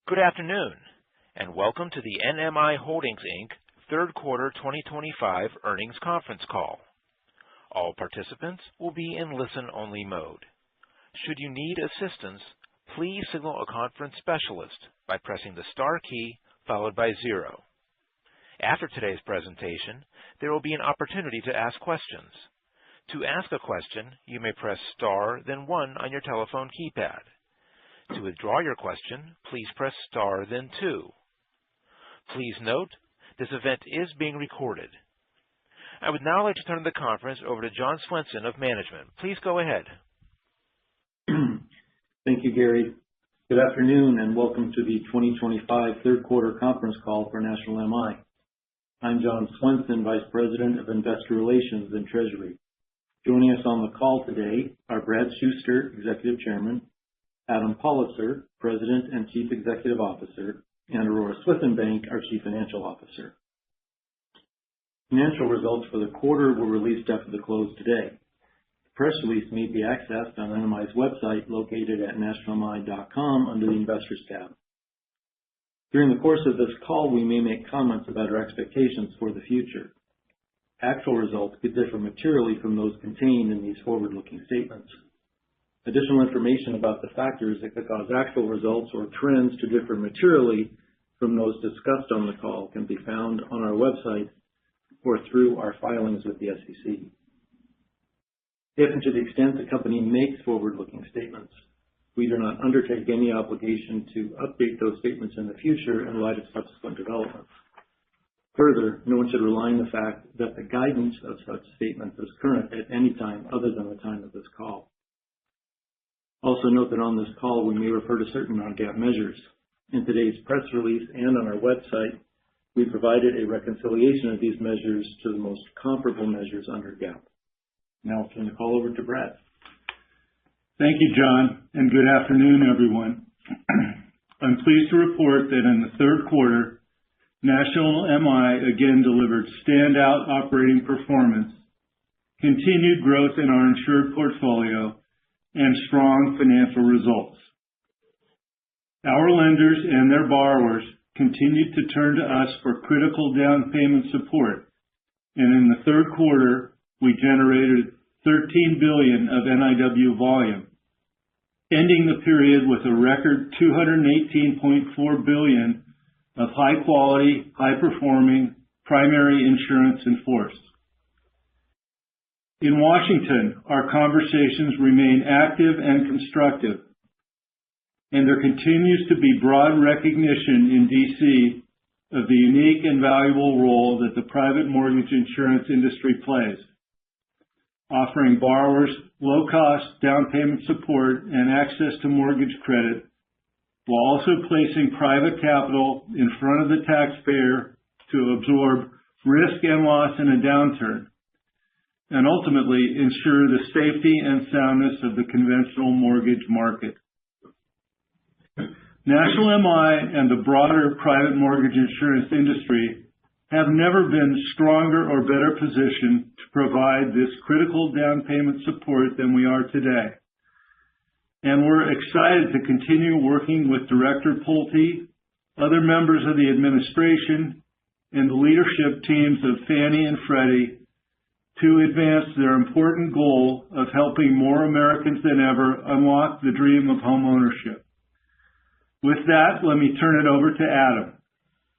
Good afternoon, and welcome to the NMI Holdings, Inc. Third Quarter 2025 Earnings Conference Call. All participants will be in listen-only mode. Should you need assistance, please signal a conference specialist by pressing the star key followed by 0. After today's presentation, there will be an opportunity to ask questions. To ask a question, you may press star, then 1 on your telephone keypad. To withdraw your question, please press star, then 2. Please note, this event is being recorded. I would now like to turn the conference over to John Swenson of management. Please go ahead. Thank you, Gary. Good afternoon, and welcome to the 2025 Third Quarter Conference Call for National MI. I'm John Swenson, Vice President of Investor Relations and Treasury. Joining us on the call today are Brad Shuster, Executive Chairman, Adam Pollitzer, President and Chief Executive Officer, and Aurora Swithenbank, our Chief Financial Officer. Financial results for the quarter were released after the close today. The press release may be accessed on NMI's website located at nationalmi.com under the Investors tab. During the course of this call, we may make comments about our expectations for the future. Actual results could differ materially from those contained in these forward-looking statements. Additional information about the factors that could cause actual results or trends to differ materially from those discussed on the call can be found on our website or through our filings with the SEC. If and to the extent the company makes forward-looking statements, we do not undertake any obligation to update those statements in the future in light of subsequent developments. Further, no one should rely on the fact that the guidance of such statements is current at any time other than the time of this call. Also note that on this call we may refer to certain non-GAAP measures. In today's press release and on our website, we provided a reconciliation of these measures to the most comparable measures under GAAP. Now I'll turn the call over to Brad. Thank you, John, and good afternoon, everyone. I'm pleased to report that in the third quarter, National MI again delivered standout operating performance, continued growth in our insured portfolio, and strong financial results. Our lenders and their borrowers continued to turn to us for critical down payment support, and in the third quarter, we generated $13 billion of NIW volume, ending the period with a record $218.4 billion of high-quality, high-performing primary insurance in force. In Washington, our conversations remain active and constructive, and there continues to be broad recognition in D.C. of the unique and valuable role that the private mortgage insurance industry plays, offering borrowers low-cost down payment support and access to mortgage credit, while also placing private capital in front of the taxpayer to absorb risk and loss in a downturn, and ultimately ensure the safety and soundness of the conventional mortgage market. National MI and the broader private mortgage insurance industry have never been stronger or better positioned to provide this critical down payment support than we are today. And we're excited to continue working with Director Pulte, other members of the administration, and the leadership teams of Fannie and Freddie to advance their important goal of helping more Americans than ever unlock the dream of home ownership. With that, let me turn it over to Adam.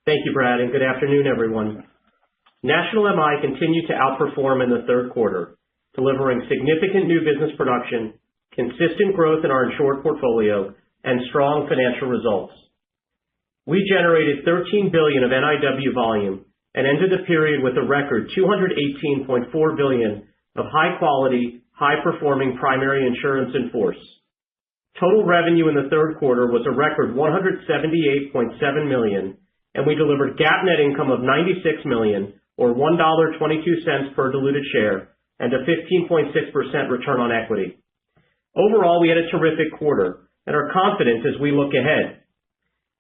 Thank you, Brad, and good afternoon, everyone. National MI continued to outperform in the third quarter, delivering significant new business production, consistent growth in our insured portfolio, and strong financial results. We generated $13 billion of NIW volume and ended the period with a record $218.4 billion of high-quality, high-performing primary insurance in force. Total revenue in the third quarter was a record $178.7 million, and we delivered GAAP net income of $96 million, or $1.22 per diluted share, and a 15.6% return on equity. Overall, we had a terrific quarter and are confident as we look ahead.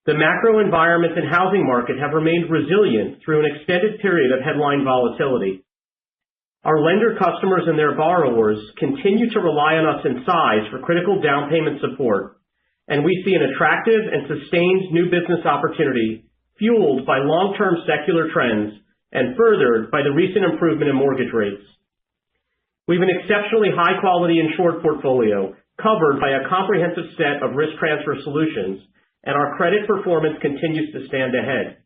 The macro environment and housing market have remained resilient through an extended period of headline volatility. Our lender customers and their borrowers continue to rely on us in size for critical down payment support, and we see an attractive and sustained new business opportunity fueled by long-term secular trends and furthered by the recent improvement in mortgage rates. We have an exceptionally high-quality insured portfolio covered by a comprehensive set of risk transfer solutions, and our credit performance continues to stand ahead.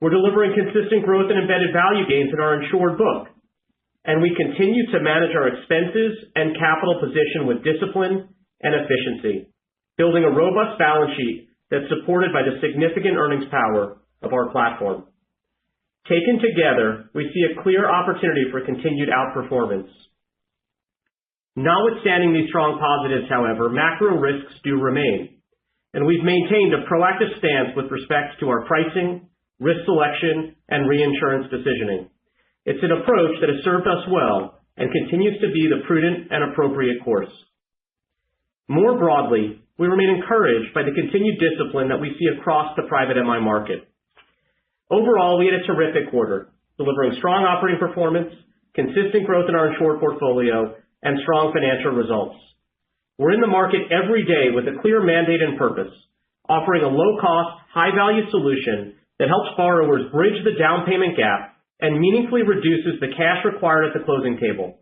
We're delivering consistent growth and embedded value gains in our insured book, and we continue to manage our expenses and capital position with discipline and efficiency, building a robust balance sheet that's supported by the significant earnings power of our platform. Taken together, we see a clear opportunity for continued outperformance. Notwithstanding these strong positives, however, macro risks do remain, and we've maintained a proactive stance with respect to our pricing, risk selection, and reinsurance decisioning. It's an approach that has served us well and continues to be the prudent and appropriate course. More broadly, we remain encouraged by the continued discipline that we see across the private MI market. Overall, we had a terrific quarter, delivering strong operating performance, consistent growth in our insured portfolio, and strong financial results. We're in the market every day with a clear mandate and purpose, offering a low-cost, high-value solution that helps borrowers bridge the down payment gap and meaningfully reduces the cash required at the closing table.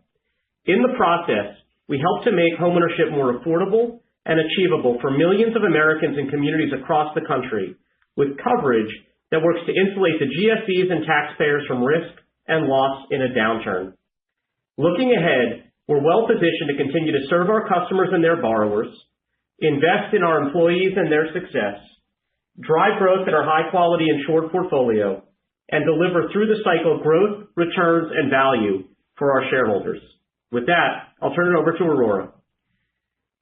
In the process, we help to make homeownership more affordable and achievable for millions of Americans and communities across the country, with coverage that works to insulate the GSEs and taxpayers from risk and loss in a downturn. Looking ahead, we're well positioned to continue to serve our customers and their borrowers, invest in our employees and their success, drive growth in our high-quality insured portfolio, and deliver through the cycle growth, returns, and value for our shareholders. With that, I'll turn it over to Aurora.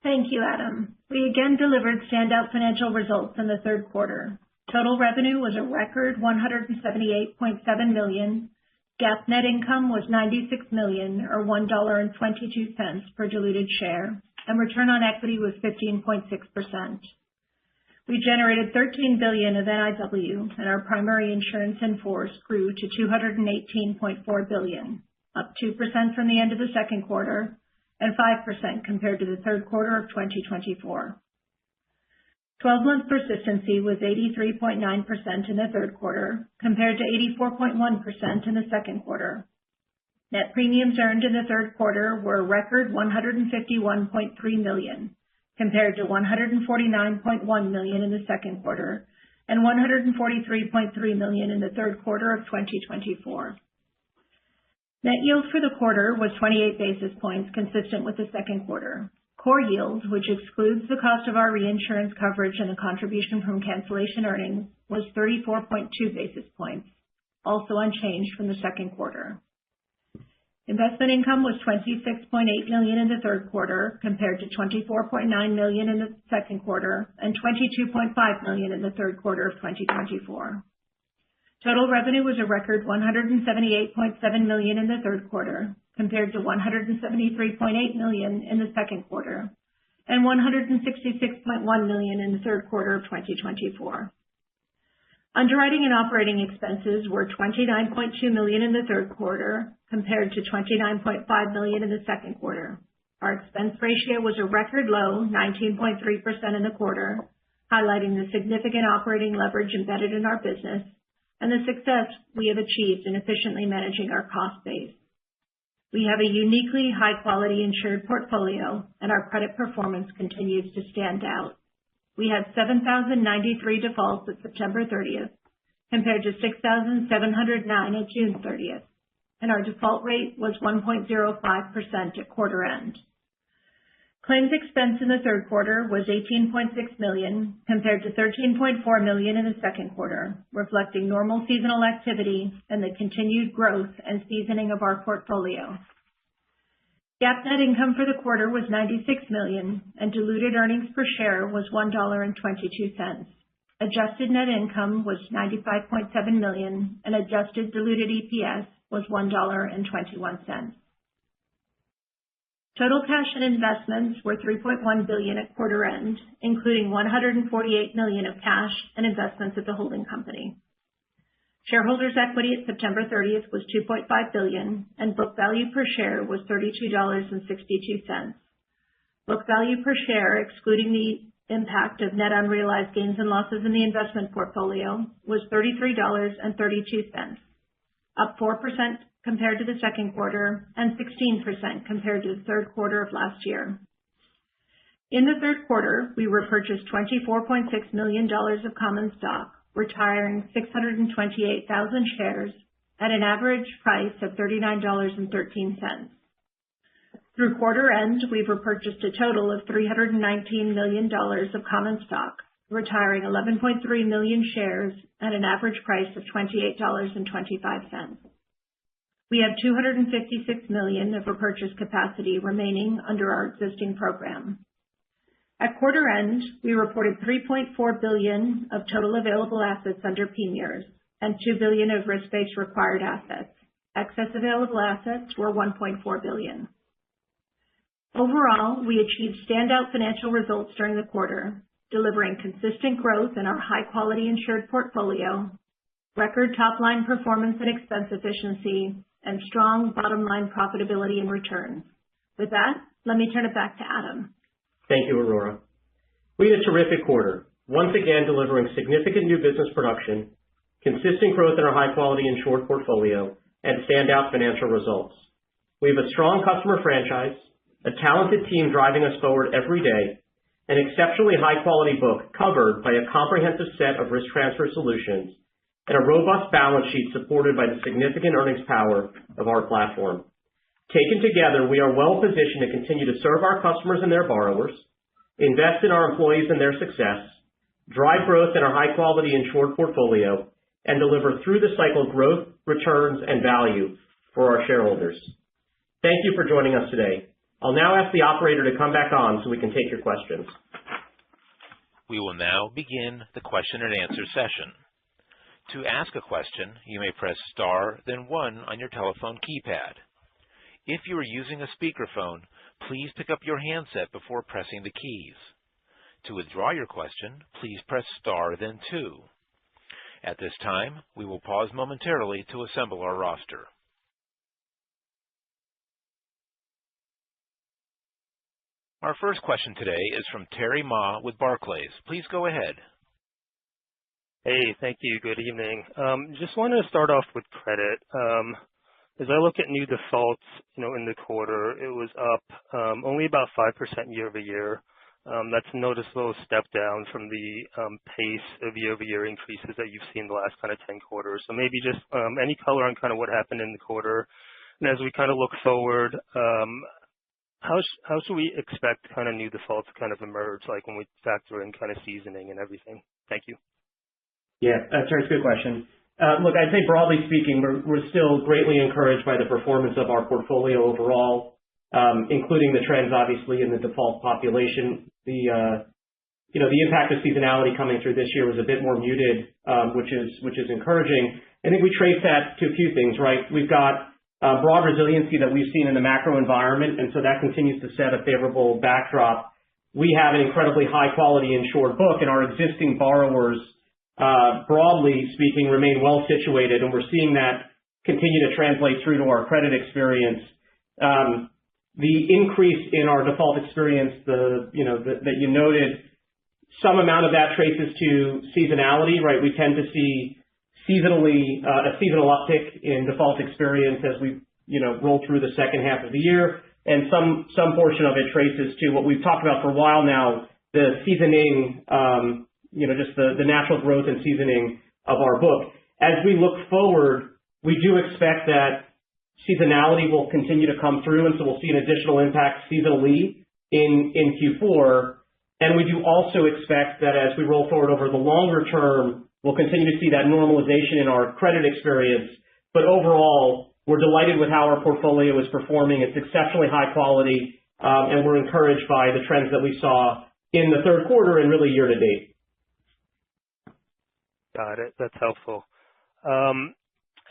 Thank you, Adam. We again delivered standout financial results in the third quarter. Total revenue was a record $178.7 million. GAAP net income was $96 million, or $1.22 per diluted share, and return on equity was 15.6%. We generated $13 billion of NIW, and our primary insurance in force grew to $218.4 billion, up 2% from the end of the second quarter and 5% compared to the third quarter of 2024. 12-month persistency was 83.9% in the third quarter, compared to 84.1% in the second quarter. Net premiums earned in the third quarter were a record $151.3 million, compared to $149.1 million in the second quarter and $143.3 million in the third quarter of 2024. Net yield for the quarter was 28 basis points, consistent with the second quarter. Core yield, which excludes the cost of our reinsurance coverage and the contribution from cancellation earnings, was 34.2 basis points, also unchanged from the second quarter. Investment income was $26.8 million in the third quarter, compared to $24.9 million in the second quarter and $22.5 million in the third quarter of 2024. Total revenue was a record $178.7 million in the third quarter, compared to $173.8 million in the second quarter and $166.1 million in the third quarter of 2024. Underwriting and operating expenses were $29.2 million in the third quarter, compared to $29.5 million in the second quarter. Our expense ratio was a record low 19.3% in the quarter, highlighting the significant operating leverage embedded in our business and the success we have achieved in efficiently managing our cost base. We have a uniquely high-quality insured portfolio, and our credit performance continues to stand out. We had 7,093 defaults at September 30th, compared to 6,709 at June 30th, and our default rate was 1.05% at quarter end. Claims expense in the third quarter was $18.6 million, compared to $13.4 million in the second quarter, reflecting normal seasonal activity and the continued growth and seasoning of our portfolio. GAAP net income for the quarter was $96 million, and diluted earnings per share was $1.22. Adjusted net income was $95.7 million, and adjusted diluted EPS was $1.21. Total cash and investments were $3.1 billion at quarter end, including $148 million of cash and investments at the holding company. Shareholders' equity at September 30th was $2.5 billion, and book value per share was $32.62. Book value per share, excluding the impact of net unrealized gains and losses in the investment portfolio was $33.32, up 4% compared to the second quarter and 16% compared to the third quarter of last year. In the third quarter, we repurchased $24.6 million of common stock, retiring 628,000 shares at an average price of $39.13. Through quarter end, we've repurchased a total of $319 million of common stock, retiring 11.3 million shares at an average price of $28.25. We have $256 million of repurchase capacity remaining under our existing program. At quarter end, we reported $3.4 billion of total available assets under PMIERs and $2 billion of risk-based required assets. Excess available assets were $1.4 billion. Overall, we achieved standout financial results during the quarter, delivering consistent growth in our high-quality insured portfolio, record top-line performance and expense efficiency, and strong bottom-line profitability and returns. With that, let me turn it back to Adam. Thank you, Aurora. We had a terrific quarter, once again delivering significant new business production, consistent growth in our high-quality insured portfolio, and standout financial results. We have a strong customer franchise, a talented team driving us forward every day, an exceptionally high-quality book covered by a comprehensive set of risk transfer solutions, and a robust balance sheet supported by the significant earnings power of our platform. Taken together, we are well positioned to continue to serve our customers and their borrowers, invest in our employees and their success, drive growth in our high-quality insured portfolio, and deliver through the cycle growth, returns, and value for our shareholders. Thank you for joining us today. I'll now ask the operator to come back on so we can take your questions. We will now begin the question and answer session. To ask a question, you may press star, then 1 on your telephone keypad. If you are using a speakerphone, please pick up your handset before pressing the keys. To withdraw your question, please press star, then 2. At this time, we will pause momentarily to assemble our roster. Our first question today is from Terry Ma with Barclays. Please go ahead. Hey, thank you. Good evening. Just wanted to start off with credit. As I look at new defaults, in the quarter, it was up only about 5% year over year. That's a noticeable step down from the pace of year-over-year increases that you've seen the last kind of 10 quarters. So maybe just any color on kind of what happened in the quarter. And as we kind of look forward, how should we expect kind of new defaults to kind of emerge, like when we factor in kind of seasoning and everything? Thank you. Yeah, Terry, it's a good question. Look, I'd say broadly speaking, we're still greatly encouraged by the performance of our portfolio overall, including the trends, obviously, in the default population. The impact of seasonality coming through this year was a bit more muted, which is encouraging. I think we trace that to a few things, right? We've got broad resiliency that we've seen in the macro environment, and so that continues to set a favorable backdrop. We have an incredibly high-quality insured book, and our existing borrowers, broadly speaking, remain well situated, and we're seeing that continue to translate through to our credit experience. The increase in our default experience, that you noted, some amount of that traces to seasonality, right? We tend to see a seasonal uptick in default experience as we roll through the second half of the year, and some portion of it traces to what we've talked about for a while now, the seasoning, just the natural growth and seasoning of our book. As we look forward, we do expect that seasonality will continue to come through, and so we'll see an additional impact seasonally in Q4. And we do also expect that as we roll forward over the longer term, we'll continue to see that normalization in our credit experience. But overall, we're delighted with how our portfolio is performing. It's exceptionally high quality, and we're encouraged by the trends that we saw in the third quarter and really year to date. Got it. That's helpful.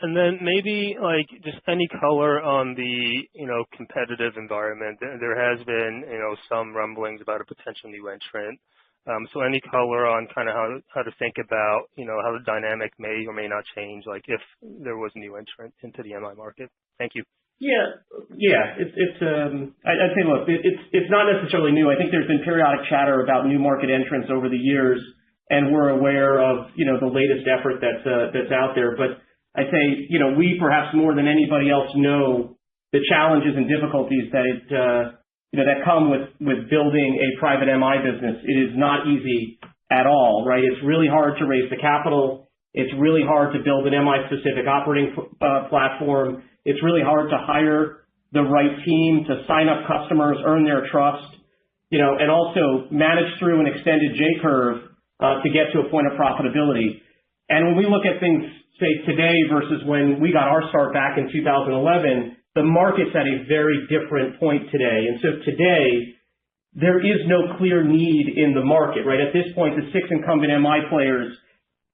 And then maybe just any color on the, competitive environment. There has been, some rumblings about a potential new entrant. So any color on kind of how to think about, how the dynamic may or may not change, like if there was a new entrant into the MI market? Thank you. I'd say, look, it's not necessarily new. I think there's been periodic chatter about new market entrants over the years, and we're aware of, the latest effort that's out there. But I'd say, we perhaps more than anybody else know the challenges and difficulties that come with building a private MI business. It is not easy at all, right? It's really hard to raise the capital. It's really hard to build an MI-specific operating platform. It's really hard to hire the right team, to sign up customers, earn their trust, and also manage through an extended J-curve to get to a point of profitability. And when we look at things, say, today versus when we got our start back in 2011, the market's at a very different point today. And so today, there is no clear need in the market, right? At this point, the 6 incumbent MI players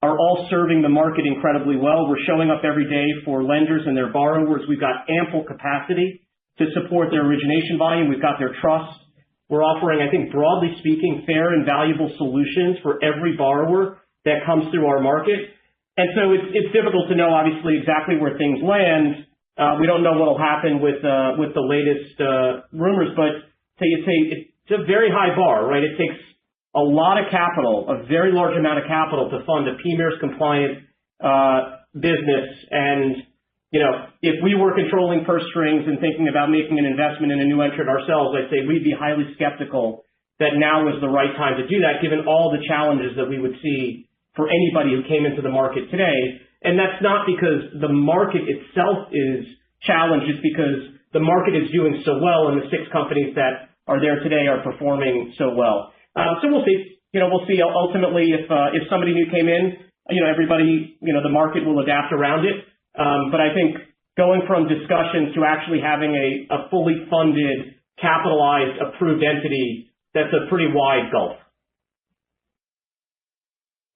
are all serving the market incredibly well. We're showing up every day for lenders and their borrowers. We've got ample capacity to support their origination volume. We've got their trust. We're offering, I think, broadly speaking, fair and valuable solutions for every borrower that comes through our market. And so it's difficult to know, obviously, exactly where things land. We don't know what will happen with the latest rumors, but it's a very high bar, right? It takes a lot of capital, a very large amount of capital to fund a PMIERs compliant business. And, if we were controlling purse strings and thinking about making an investment in a new entrant ourselves, I'd say we'd be highly skeptical that now is the right time to do that, given all the challenges that we would see for anybody who came into the market today. And that's not because the market itself is challenged, it's because the market is doing so well and the 6 companies that are there today are performing so well. So we'll see. We'll see ultimately if somebody new came in, everybody, the market will adapt around it. But I think going from discussions to actually having a fully funded, capitalized, approved entity, that's a pretty wide gulf.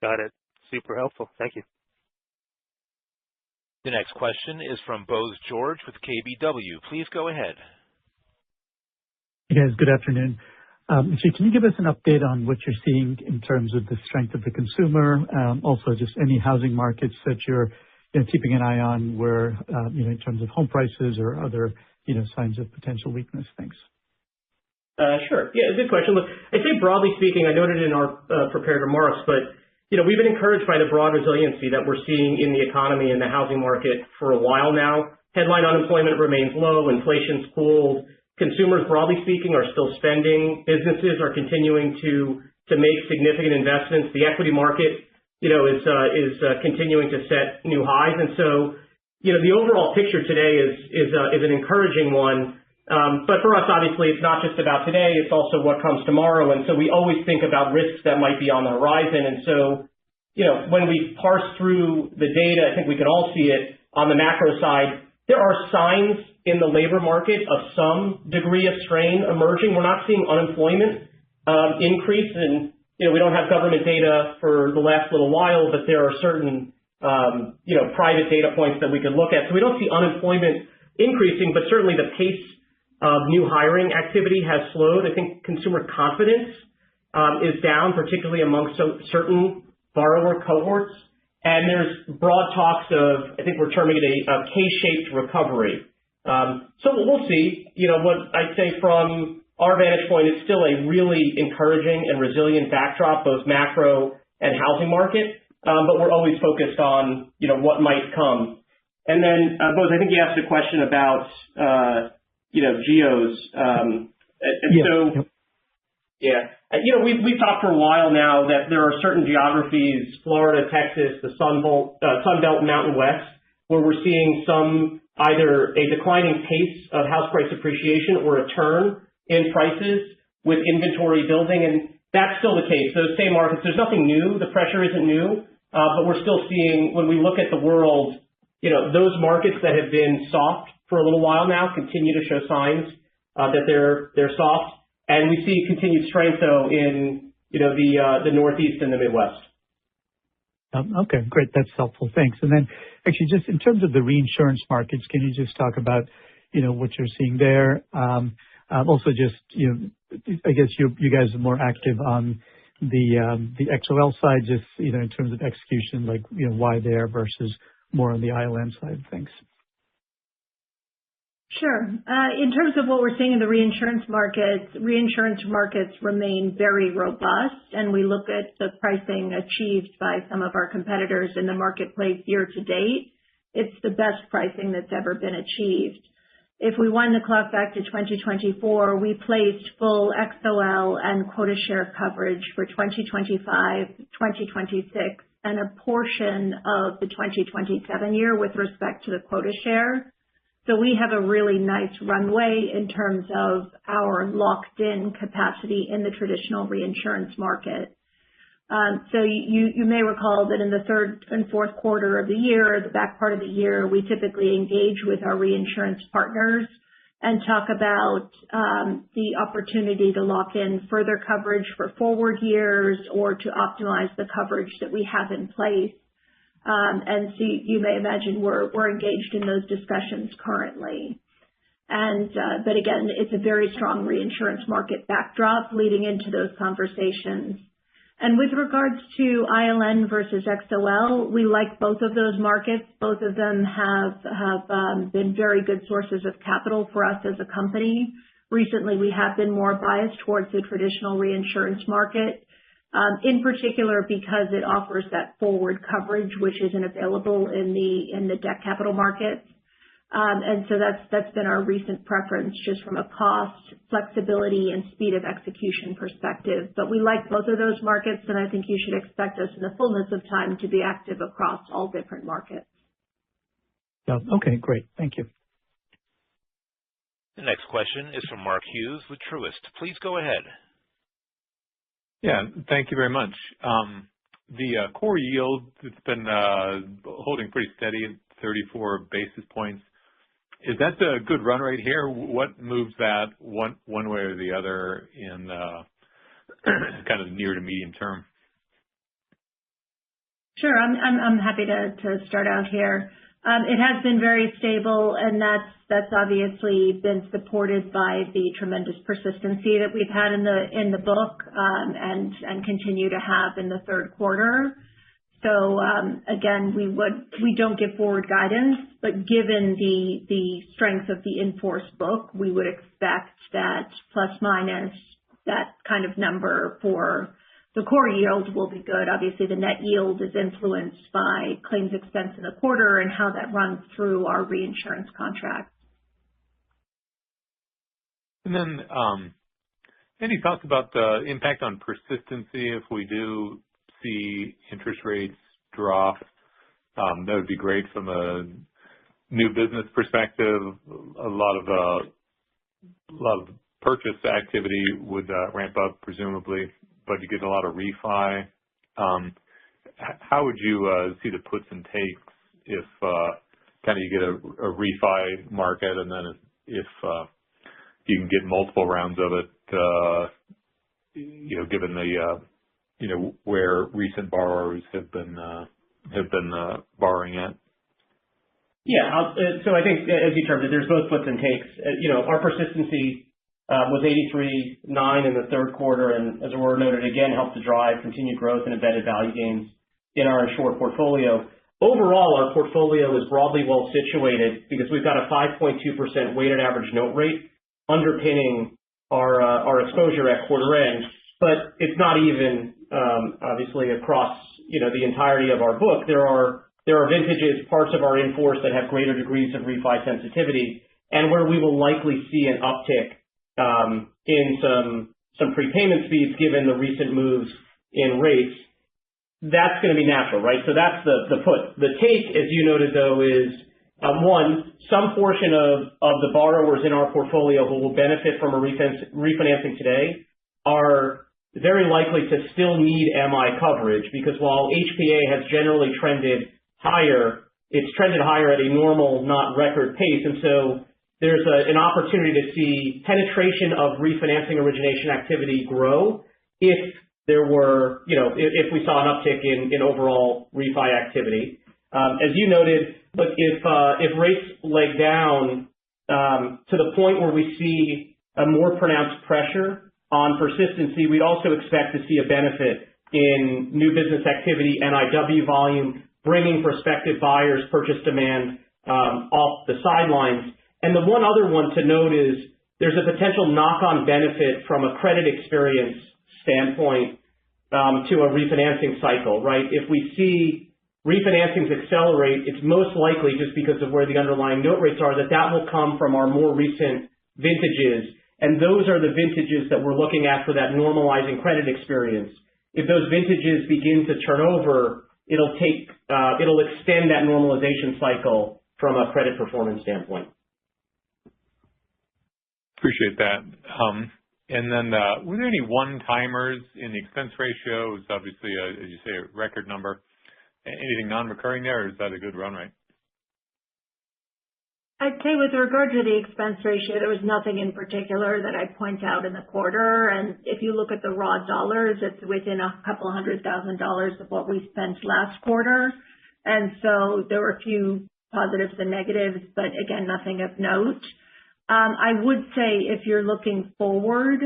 Got it. Super helpful. Thank you. The next question is from Bose George with KBW. Please go ahead. Hey guys, good afternoon. So can you give us an update on what you're seeing in terms of the strength of the consumer? Also, just any housing markets that you're keeping an eye on where, in terms of home prices or other, signs of potential weakness? Thanks. Sure. Yeah, good question. Look, I'd say broadly speaking, I noted in our prepared remarks, but we've been encouraged by the broad resiliency that we're seeing in the economy and the housing market for a while now. Headline unemployment remains low, inflation's cooled. Consumers, broadly speaking, are still spending. Businesses are continuing to make significant investments. The equity market, is continuing to set new highs. And so, the overall picture today is an encouraging one. But for us, obviously, it's not just about today. It's also what comes tomorrow. And so we always think about risks that might be on the horizon. And so, when we parse through the data, I think we can all see it on the macro side. There are signs in the labor market of some degree of strain emerging. We're not seeing unemployment increase, and we don't have government data for the last little while, but there are certain private data points that we could look at. So we don't see unemployment increasing, but certainly the pace of new hiring activity has slowed. I think consumer confidence is down, particularly amongst certain borrower cohorts. And there's broad talks of, I think we're terming it a K-shaped recovery. So we'll see. What I'd say from our vantage point, it's still a really encouraging and resilient backdrop, both macro and housing market. But we're always focused on, what might come. And then, Bose, I think you asked a question about, geos. We've talked for a while now that there are certain geographies, Florida, Texas, the Sun Belt, and Mountain West, where we're seeing some either a declining pace of house price appreciation or a turn in prices with inventory building. And that's still the case. Those same markets, there's nothing new. The pressure isn't new. But we're still seeing, when we look at the world, those markets that have been soft for a little while now continue to show signs that they're soft. And we see continued strength, though, in the Northeast and the Midwest. Okay, great. That's helpful. Thanks. And then, actually, just in terms of the reinsurance markets, can you just talk about what you're seeing there? Also, just I guess you guys are more active on the XOL side, just in terms of execution, like why there versus more on the ILN side of things. Sure. In terms of what we're seeing in the reinsurance markets remain very robust, and we look at the pricing achieved by some of our competitors in the marketplace year to date. It's the best pricing that's ever been achieved. If we wind the clock back to 2024, we placed full XOL and quota share coverage for 2025, 2026, and a portion of the 2027 year with respect to the quota share. So we have a really nice runway in terms of our locked-in capacity in the traditional reinsurance market. So you may recall that in the third and fourth quarter of the year, the back part of the year, we typically engage with our reinsurance partners and talk about the opportunity to lock in further coverage for forward years or to optimize the coverage that we have in place. And so you may imagine we're engaged in those discussions currently. But again, it's a very strong reinsurance market backdrop leading into those conversations. And with regards to ILN versus XOL, we like both of those markets. Both of them have been very good sources of capital for us as a company. Recently, we have been more biased towards the traditional reinsurance market, in particular because it offers that forward coverage, which isn't available in the debt capital markets. And so that's been our recent preference just from a cost, flexibility, and speed of execution perspective. But we like both of those markets, and I think you should expect us in the fullness of time to be active across all different markets. Okay, great. Thank you. The next question is from Mark Hughes with Truist. Please go ahead. Yeah, thank you very much. The core yield, it's been holding pretty steady at 34 basis points. Is that a good run rate here? What moves that one way or the other in kind of near to medium term? Sure, I'm happy to start out here. It has been very stable, and that's obviously been supported by the tremendous persistency that we've had in the book and continue to have in the third quarter. So again, we don't give forward guidance, but given the strength of the in-force book, we would expect that plus minus that kind of number for the core yield will be good. Obviously, the net yield is influenced by claims expense in the quarter and how that runs through our reinsurance contracts. And then any thoughts about the impact on persistency if we do see interest rates drop? That would be great from a new business perspective. A lot of purchase activity would ramp up presumably, but you get a lot of refi. How would you see the puts and takes if kind of you get a refi market, and then if you can get multiple rounds of it, given the where recent borrowers have been borrowing at? Yeah, so I think as you termed it, there's both puts and takes. Our persistency was 83.9 in the third quarter, and as Aurora noted again, helped to drive continued growth and embedded value gains in our insured portfolio. Overall, our portfolio is broadly well situated because we've got a 5.2% weighted average note rate underpinning our exposure at quarter end, but it's not even obviously across the entirety of our book. There are vintages, parts of our in-force that have greater degrees of refi sensitivity, and where we will likely see an uptick in some prepayment speeds given the recent moves in rates. That's going to be natural, right? So that's the put. The take, as you noted, though, is one, some portion of the borrowers in our portfolio who will benefit from a refinancing today are very likely to still need MI coverage because while HPA has generally trended higher, it's trended higher at a normal, not record pace. And so there's an opportunity to see penetration of refinancing origination activity grow if there were, if we saw an uptick in overall refi activity. As you noted, but if rates leg down to the point where we see a more pronounced pressure on persistency, we'd also expect to see a benefit in new business activity, NIW volume, bringing prospective buyers' purchase demand off the sidelines. And the one other one to note is there's a potential knock-on benefit from a credit experience standpoint to a refinancing cycle, right? If we see refinancings accelerate, it's most likely just because of where the underlying note rates are that will come from our more recent vintages. And those are the vintages that we're looking at for that normalizing credit experience. If those vintages begin to turn over, it'll extend that normalization cycle from a credit performance standpoint. Appreciate that. And then were there any one-timers in the expense ratio? It's obviously, as you say, a record number. Anything non-recurring there, or is that a good run rate? I'd say with regard to the expense ratio, there was nothing in particular that I'd point out in the quarter. And if you look at the raw dollars, it's within a couple $100,000 of what we spent last quarter. And so there were a few positives and negatives, but again, nothing of note. I would say if you're looking forward,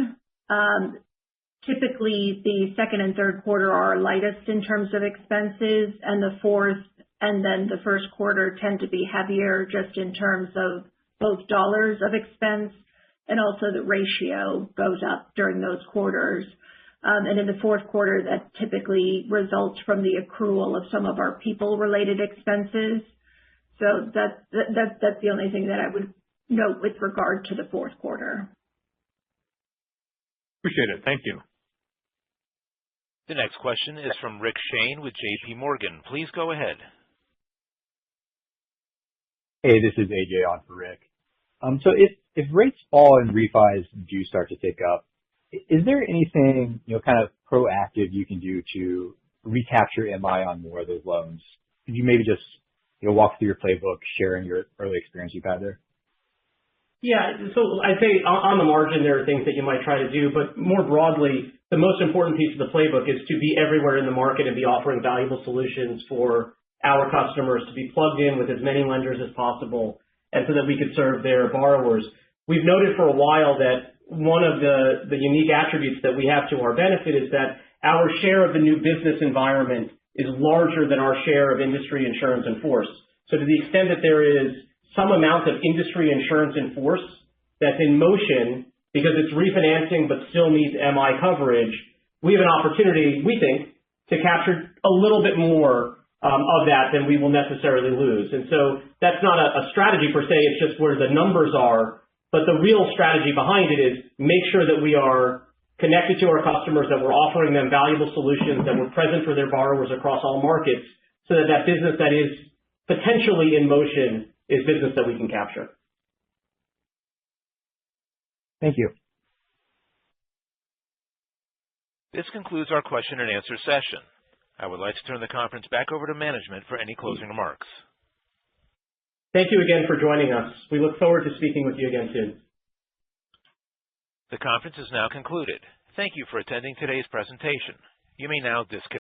typically the second and third quarter are lightest in terms of expenses, and the fourth and then the first quarter tend to be heavier just in terms of both dollars of expense, and also the ratio goes up during those quarters. And in the fourth quarter, that typically results from the accrual of some of our people-related expenses. So that's the only thing that I would note with regard to the fourth quarter. Appreciate it. Thank you. The next question is from Rick Shane with J.P. Morgan. Please go ahead. Hey, this is AJ on for Rick. So if rates fall and refis do start to tick up, is there anything, kind of proactive you can do to recapture MI on more of those loans? Could you maybe just, walk through your playbook, sharing your early experience you've had there? Yeah, so I'd say on the margin there are things that you might try to do, but more broadly, the most important piece of the playbook is to be everywhere in the market and be offering valuable solutions for our customers, to be plugged in with as many lenders as possible, and so that we could serve their borrowers. We've noted for a while that one of the unique attributes that we have to our benefit is that our share of the new business environment is larger than our share of industry insurance in force. So to the extent that there is some amount of industry insurance in force that's in motion because it's refinancing but still needs MI coverage, we have an opportunity, we think, to capture a little bit more of that than we will necessarily lose. And so that's not a strategy per se, it's just where the numbers are. But the real strategy behind it is make sure that we are connected to our customers, that we're offering them valuable solutions, that we're present for their borrowers across all markets, so that that business that is potentially in motion is business that we can capture. Thank you. This concludes our question and answer session. I would like to turn the conference back over to management for any closing remarks. Thank you again for joining us. We look forward to speaking with you again soon. The conference is now concluded. Thank you for attending today's presentation. You may now disconnect.